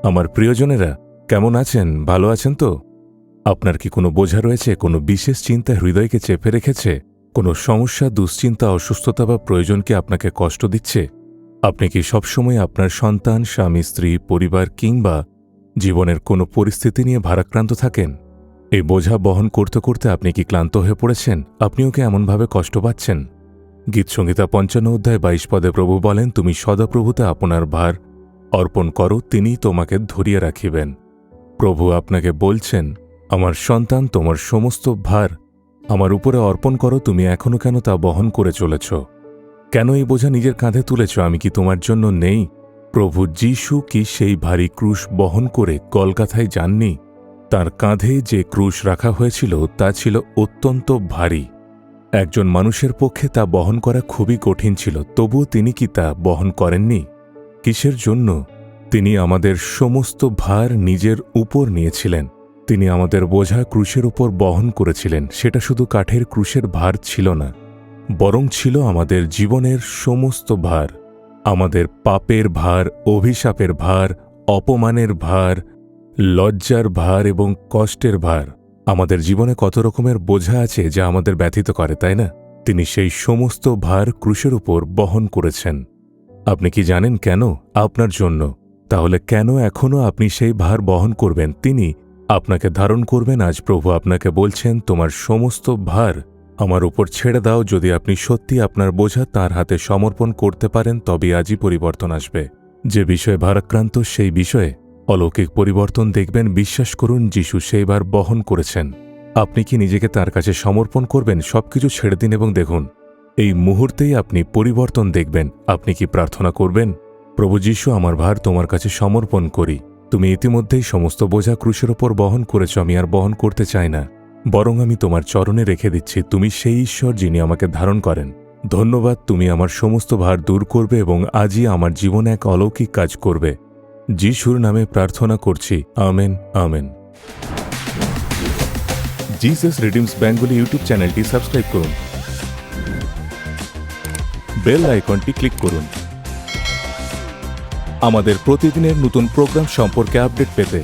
আমার প্রিয়জনেরা কেমন আছেন? ভালো আছেন তো? আপনার কি কোনো বোঝা রয়েছে? কোনো বিশেষ চিন্তা হৃদয়কে চেপে রেখেছে? কোনো সমস্যা, দুশ্চিন্তা, অসুস্থতা বা প্রয়োজন কি আপনাকে কষ্ট দিচ্ছে? আপনি কি সবসময় আপনার সন্তান, স্বামী, স্ত্রী, পরিবার কিংবা জীবনের কোনো পরিস্থিতি নিয়ে ভারাক্রান্ত থাকেন? এই বোঝা বহন করতে করতে আপনি কি ক্লান্ত হয়ে পড়েছেন? আপনিও কি এমনভাবে কষ্ট পাচ্ছেন? গীতসংহিতা ৫৫ অধ্যায় ২২ পদে প্রভু বলেন, তুমি সদাপ্রভুতে আপনার ভার অর্পণ করো, তিনিই তোমাকে ধরিয়ে রাখিবেন। প্রভু আপনাকে বলছেন, আমার সন্তান, তোমার সমস্ত ভার আমার উপরে অর্পণ করো। তুমি এখনও কেন তা বহন করে চলেছ? কেন এই বোঝা নিজের কাঁধে তুলেছ? আমি কি তোমার জন্য নেই? প্রভু যীশু কি সেই ভারী ক্রুশ বহন করে কলকাতায় যাননি? তার কাঁধে যে ক্রুশ রাখা হয়েছিল তা ছিল অত্যন্ত ভারী। একজন মানুষের পক্ষে তা বহন করা খুবই কঠিন ছিল, তবুও তিনি কি তা বহন করেননি? কিসের জন্য? তিনি আমাদের সমস্ত ভার নিজের উপর নিয়েছিলেন। তিনি আমাদের বোঝা ক্রুশের উপর বহন করেছিলেন। সেটা শুধু কাঠের ক্রুশের ভার ছিল না, বরং ছিল আমাদের জীবনের সমস্ত ভার, আমাদের পাপের ভার, অভিশাপের ভার, অপমানের ভার, লজ্জার ভার এবং কষ্টের ভার। আমাদের জীবনে কত রকমের বোঝা আছে যা আমাদের ব্যথিত করে, তাই না? তিনি সেই সমস্ত ভার ক্রুশের উপর বহন করেছেন। আপনি কি জানেন কেন? আপনার জন্য। তাহলে কেন এখনও আপনি সেই ভার বহন করবেন? তিনি আপনাকে ধারণ করবেন। আজ প্রভু আপনাকে বলছেন, তোমার সমস্ত ভার আমার উপর ছেড়ে দাও। যদি আপনি সত্যি আপনার বোঝা তাঁর হাতে সমর্পণ করতে পারেন, তবে আজই পরিবর্তন আসবে। যে বিষয়ে ভারাক্রান্ত, সেই বিষয়ে অলৌকিক পরিবর্তন দেখবেন। বিশ্বাস করুন, যিশু সেই ভার বহন করেছেন। আপনি কি নিজেকে তাঁর কাছে সমর্পণ করবেন? সবকিছু ছেড়ে দিন এবং দেখুন, এই মুহূর্তেই আপনি পরিবর্তন দেখবেন। আপনি কি প্রার্থনা করবেন? প্রভু যীশু, আমার ভার তোমার কাছে সমর্পণ করি। তুমি ইতিমধ্যেই সমস্ত বোঝা ক্রুশের ওপর বহন করেছ। আমি আর বহন করতে চাই না, বরং আমি তোমার চরণে রেখে দিচ্ছি। তুমি সেই ঈশ্বর যিনি আমাকে ধারণ করেন। ধন্যবাদ, তুমি আমার সমস্ত ভার দূর করবে এবং আজই আমার জীবনে এক অলৌকিক কাজ করবে। যিশুর নামে প্রার্থনা করছি, amen, amen. Jesus redeems Bengali YouTube চ্যানেলটি সাবস্ক্রাইব করুন, বেল আইকনটি ক্লিক করুন আমাদের প্রতিদিনের নতুন প্রোগ্রাম সম্পর্কে আপডেট পেতে।